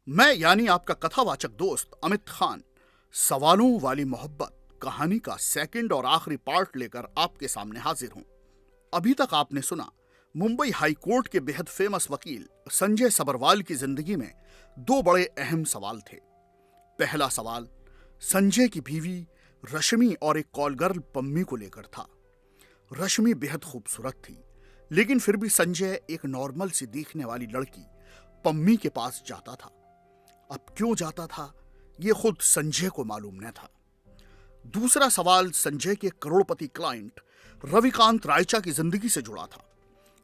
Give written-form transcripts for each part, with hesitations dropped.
मैं यानी आपका कथावाचक दोस्त अमित खान सवालों वाली मोहब्बत कहानी का सेकंड और आखिरी पार्ट लेकर आपके सामने हाजिर हूं। अभी तक आपने सुना मुंबई हाई कोर्ट के बेहद फेमस वकील संजय सबरवाल की जिंदगी में दो बड़े अहम सवाल थे। पहला सवाल संजय की बीवी रश्मि और एक कॉल गर्ल पम्मी को लेकर था। रश्मि बेहद खूबसूरत थी, लेकिन फिर भी संजय एक नॉर्मल सी दिखने वाली लड़की पम्मी के पास जाता था। अब क्यों जाता था यह खुद संजय को मालूम न था। दूसरा सवाल संजय के करोड़पति क्लाइंट रविकांत रायचा की जिंदगी से जुड़ा था।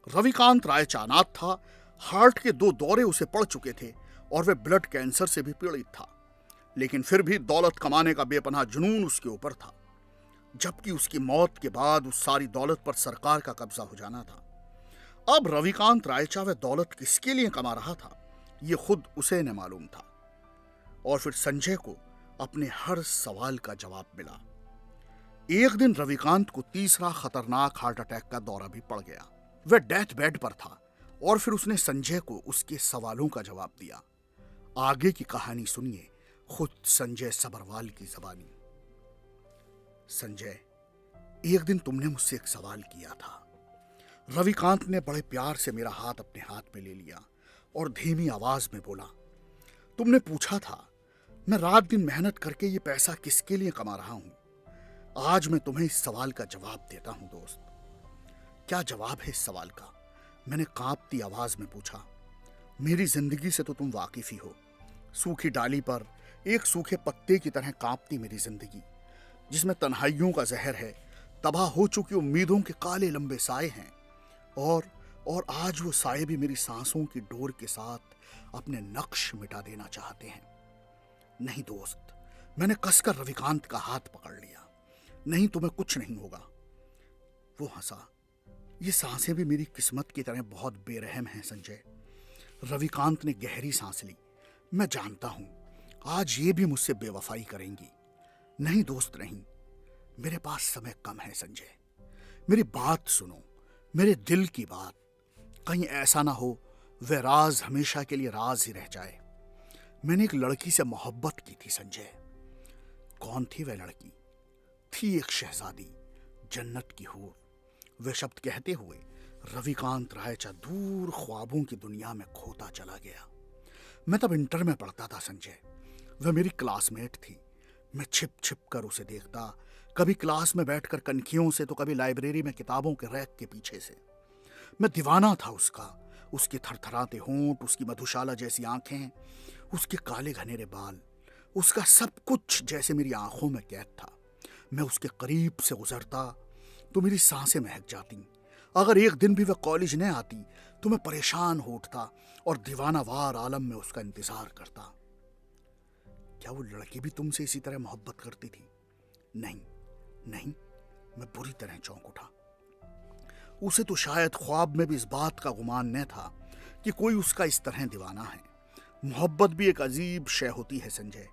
रविकांत रायचा अनाथ था, हार्ट के 2 दौरे उसे पड़ चुके थे और वह ब्लड कैंसर से भी पीड़ित था, लेकिन फिर भी दौलत कमाने का बेपनाह जुनून उसके ऊपर था, जबकि उसकी मौत के बाद उस सारी दौलत पर सरकार का कब्जा हो जाना था। अब रविकांत रायचा वह दौलत किसके लिए कमा रहा था यह खुद उसे न मालूम था। और फिर संजय को अपने हर सवाल का जवाब मिला। एक दिन रविकांत को तीसरा खतरनाक हार्ट अटैक का दौरा भी पड़ गया। वह डेथ बेड पर था और फिर उसने संजय को उसके सवालों का जवाब दिया। आगे की कहानी सुनिए खुद संजय सबरवाल की जबानी। संजय, एक दिन तुमने मुझसे एक सवाल किया था। रविकांत ने बड़े प्यार से मेरा हाथ अपने हाथ में ले लिया और धीमी आवाज में बोला, तुमने पूछा था मैं रात दिन मेहनत करके ये पैसा किसके लिए कमा रहा हूं। आज मैं तुम्हें इस सवाल का जवाब देता हूं दोस्त। क्या जवाब है इस सवाल का? मैंने कांपती आवाज में पूछा। मेरी जिंदगी से तो तुम वाकिफ ही हो। सूखी डाली पर एक सूखे पत्ते की तरह कांपती मेरी जिंदगी, जिसमें तन्हाइयों का जहर है, तबाह हो चुकी उम्मीदों के काले लंबे साए हैं, और आज वो साए भी मेरी सांसों की डोर के साथ अपने नक्श मिटा देना चाहते हैं। नहीं दोस्त, मैंने कसकर रविकांत का हाथ पकड़ लिया। नहीं, तुम्हें कुछ नहीं होगा। वो हंसा। ये सांसें भी मेरी किस्मत की तरह बहुत बेरहम हैं संजय। रविकांत ने गहरी सांस ली। मैं जानता हूं आज ये भी मुझसे बेवफाई करेंगी। नहीं दोस्त, नहीं, मेरे पास समय कम है संजय। मेरी बात सुनो, मेरे दिल की बात। कहीं ऐसा ना हो वह राज हमेशा के लिए राज ही रह जाए। मैंने एक लड़की से मोहब्बत की थी संजय। कौन थी वह लड़की? थी एक शहजादी, जन्नत की हूर। वे शब्द कहते हुए रविकांत रायचा दूर ख्वाबों की दुनिया में खोता चला गया। मैं तब इंटर में पढ़ता था संजय। वह मेरी क्लासमेट थी। मैं छिप छिप कर उसे देखता, कभी क्लास में बैठकर कनखियों से, तो कभी लाइब्रेरी में किताबों के रैक के पीछे से। मैं दीवाना था उसका। उसके थरथराते होंठ, उसकी मधुशाला जैसी आंखें, उसके काले घनेरे बाल, उसका सब कुछ जैसे मेरी आंखों में कैद था। मैं उसके करीब से गुजरता तो मेरी सांसें महक जाती। अगर एक दिन भी वह कॉलेज न आती तो मैं परेशान हो उठता और दीवानावार आलम में उसका इंतजार करता। क्या वो लड़की भी तुमसे इसी तरह मोहब्बत करती थी? नहीं नहीं, मैं बुरी तरह चौंक उठा। उसे तो शायद ख्वाब में भी इस बात का गुमान न था कि कोई उसका इस तरह दीवाना है। मोहब्बत भी एक अजीब शय होती है संजय।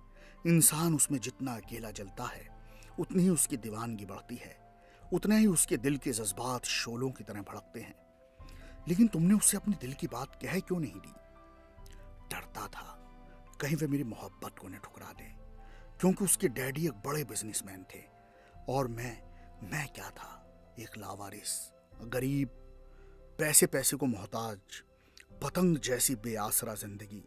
इंसान उसमें जितना अकेला जलता है उतनी ही उसकी दीवानगी बढ़ती है, उतने ही उसके दिल के जज्बात शोलों की तरह भड़कते हैं। लेकिन तुमने उससे अपने दिल की बात कह क्यों नहीं दी? डरता था कहीं वे मेरी मोहब्बत को न ठुकरा दे, क्योंकि उसके डैडी एक बड़े बिजनेसमैन थे और मैं क्या था? एक लावारिस, गरीब, पैसे पैसे को मोहताज, पतंग जैसी बेआसरा जिंदगी।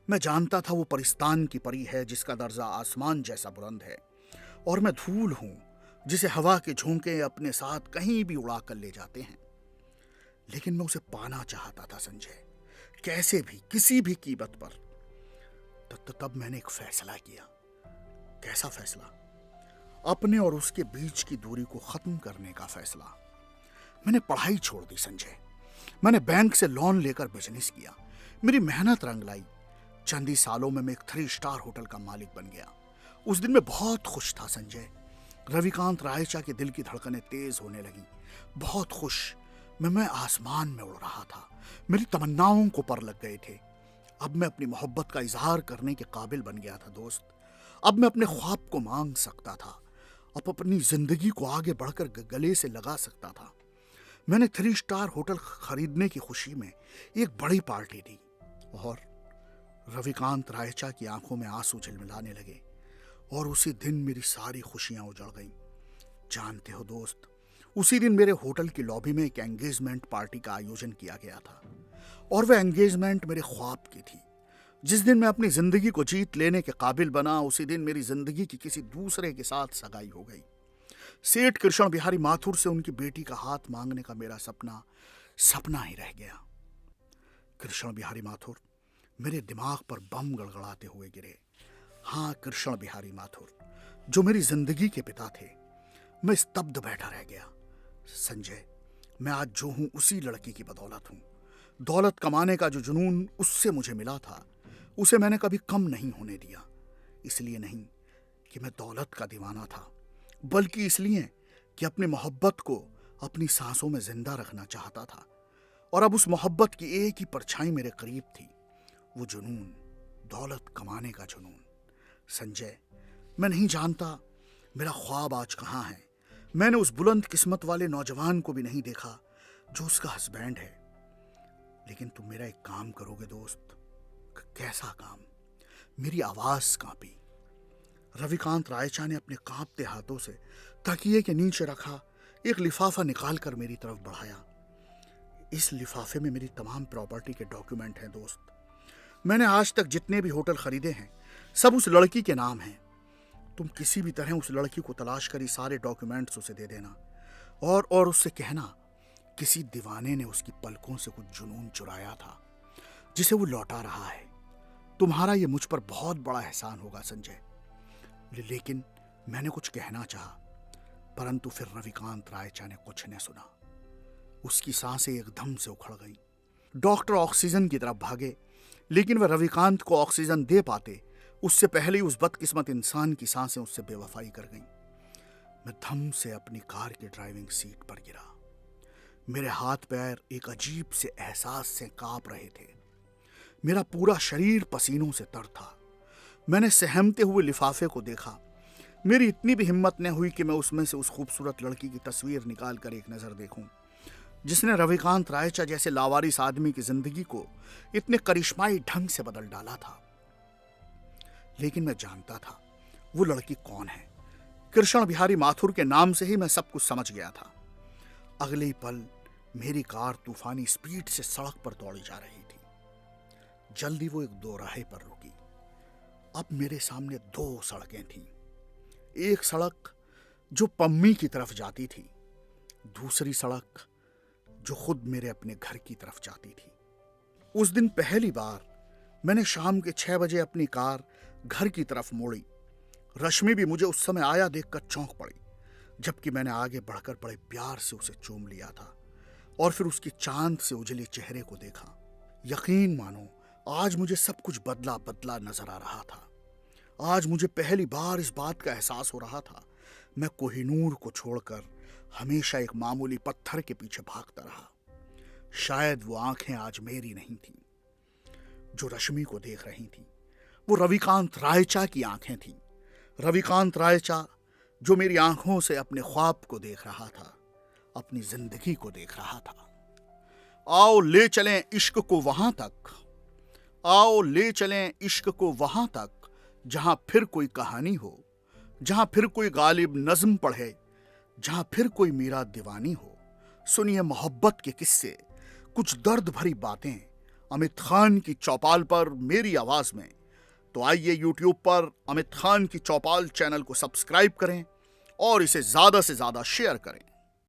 मैं जानता था वो परिस्तान की परी है जिसका दर्जा आसमान जैसा बुलंद है, और मैं धूल हूं जिसे हवा के झोंके अपने साथ कहीं भी उड़ा कर ले जाते हैं। लेकिन मैं उसे पाना चाहता था संजय, कैसे भी, किसी भी कीमत पर। तब मैंने एक फैसला किया। कैसा फैसला? अपने और उसके बीच की दूरी को खत्म करने का फैसला। मैंने पढ़ाई छोड़ दी संजय। मैंने बैंक से लोन लेकर बिजनेस किया। मेरी मेहनत रंग लाई। चंद ही सालों में मैं एक 3 स्टार होटल का मालिक बन गया। उस दिन मैं बहुत खुश था संजय। रविकांत रायचा के दिल की धड़कनें तेज होने लगी। बहुत खुश। मैं आसमान में उड़ रहा था। मेरी तमन्नाओं को पर लग गए थे। अब मैं अपनी मोहब्बत का इजहार करने के काबिल बन गया था दोस्त। अब मैं अपने ख्वाब को मांग सकता था। अब अपनी जिंदगी को आगे बढ़कर गले से लगा सकता था। मैंने 3 स्टार होटल खरीदने की खुशी में एक बड़ी पार्टी दी और रविकांत रायचा की आंखों में आंसू झिलमिलाने लगे और उसी दिन मेरी सारी खुशियां उजड़ गईं। जानते हो दोस्त, उसी दिन मेरे होटल की लॉबी में एक एंगेजमेंट पार्टी का आयोजन किया गया था और वह एंगेजमेंट मेरे ख्वाब की थी। जिस दिन मैं अपनी जिंदगी को जीत लेने के काबिल बना, उसी दिन मेरी जिंदगी की किसी दूसरे के साथ सगाई हो गई। सेठ कृष्ण बिहारी माथुर से उनकी बेटी का हाथ मांगने का मेरा सपना सपना ही रह गया। कृष्ण बिहारी माथुर मेरे दिमाग पर बम गड़गड़ाते हुए गिरे। हाँ, कृष्ण बिहारी माथुर, जो मेरी जिंदगी के पिता थे। मैं स्तब्ध बैठा रह गया। संजय, मैं आज जो हूं उसी लड़की की बदौलत हूं। दौलत कमाने का जो जुनून उससे मुझे मिला था, उसे मैंने कभी कम नहीं होने दिया। इसलिए नहीं कि मैं दौलत का दीवाना था, बल्कि इसलिए कि अपनी मोहब्बत को अपनी सांसों में जिंदा रखना चाहता था। और अब उस मोहब्बत की एक ही परछाई मेरे करीब थी, वो जुनून, दौलत कमाने का जुनून। संजय, मैं नहीं जानता मेरा ख्वाब आज कहाँ है। मैंने उस बुलंद किस्मत वाले नौजवान को भी नहीं देखा जो उसका हस्बैंड है। लेकिन तुम मेरा एक काम करोगे दोस्त? कैसा काम? मेरी आवाज कांपी। रविकांत रायचा ने अपने कांपते हाथों से तकिए के नीचे रखा एक लिफाफा निकालकर मेरी तरफ बढ़ाया। इस लिफाफे में मेरी तमाम प्रॉपर्टी के डॉक्यूमेंट हैं दोस्त। मैंने आज तक जितने भी होटल खरीदे हैं, सब उस लड़की के नाम हैं। तुम किसी भी तरह उस लड़की को तलाश कर सारे डॉक्यूमेंट्स उसे दे देना और उससे कहना किसी दीवाने ने उसकी पलकों से कुछ जुनून चुराया था, जिसे वो लौटा रहा है। तुम्हारा ये मुझ पर बहुत बड़ा एहसान होगा संजय। लेकिन मैंने कुछ कहना चाहा, परंतु फिर रविकांत रायचा ने कुछ न सुना। उसकी सांसें एकदम से उखड़ गईं। डॉक्टर ऑक्सीजन की तरफ भागे, लेकिन वह रविकांत को ऑक्सीजन दे पाते उससे पहले ही उस बदकिस्मत इंसान की सांसें उससे बेवफाई कर गईं। मैं धम से अपनी कार की ड्राइविंग सीट पर गिरा। मेरे हाथ पैर एक अजीब से एहसास से कांप रहे थे। मेरा पूरा शरीर पसीनों से तर था। मैंने सहमते हुए लिफाफे को देखा। मेरी इतनी भी हिम्मत न हुई कि मैं उसमें से उस खूबसूरत लड़की की तस्वीर निकाल कर एक नजर देखूं, जिसने रविकांत रायचा जैसे लावारिस आदमी की जिंदगी को इतने करिश्माई ढंग से बदल डाला था। लेकिन मैं जानता था वो लड़की कौन है। कृष्ण बिहारी माथुर के नाम से ही मैं सब कुछ समझ गया था। अगले ही पल मेरी कार तूफानी स्पीड से सड़क पर दौड़ी जा रही थी। जल्दी वो एक दोराहे पर रुकी। अब मेरे सामने दो सड़कें थीं। एक सड़क जो पम्मी की तरफ जाती थी, दूसरी सड़क जो खुद मेरे अपने घर की तरफ जाती थी। उस दिन पहली बार मैंने शाम के 6 बजे अपनी कार घर की तरफ मोड़ी। रश्मि भी मुझे उस समय आया देखकर चौंक पड़ी, जबकि मैंने आगे बढ़कर बड़े प्यार से उसे चूम लिया था और फिर उसकी चांद से उजले चेहरे को देखा। यकीन मानो, आज मुझे सब कुछ बदला बदला नजर आ रहा था। आज मुझे पहली बार इस बात का एहसास हो रहा था, मैं कोहिनूर को छोड़कर हमेशा एक मामूली पत्थर के पीछे भागता रहा। शायद वो आंखें आज मेरी नहीं थीं जो रश्मि को देख रही थीं। वो रविकांत रायचा की आंखें थीं। रविकांत रायचा जो मेरी आंखों से अपने ख्वाब को देख रहा था, अपनी जिंदगी को देख रहा था। आओ ले चलें इश्क को वहां तक, आओ ले चलें इश्क को वहां तक जहां फिर कोई कहानी हो, जहां फिर कोई गालिब नज्म पढ़े, जहां फिर कोई मीरा दीवानी हो। सुनिए मोहब्बत के किस्से, कुछ दर्द भरी बातें, अमित खान की चौपाल पर मेरी आवाज में। तो आइए यूट्यूब पर अमित खान की चौपाल चैनल को सब्सक्राइब करें और इसे ज्यादा से ज्यादा शेयर करें।